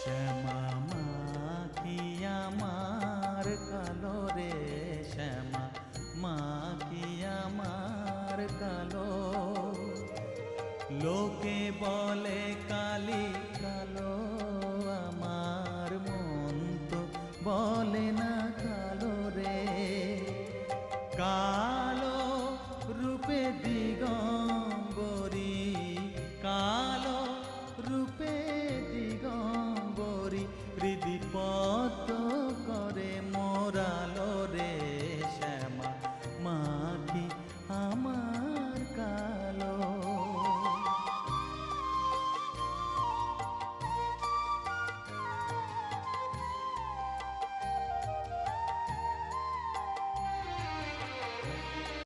শ্যামা মা কি আমার কালো রে, শ্যামা মা কি আমার কালো। লোকে বলে কালি কালো, আমার মন তো বলে না কালো রে। কালো রূপে দিগন্ত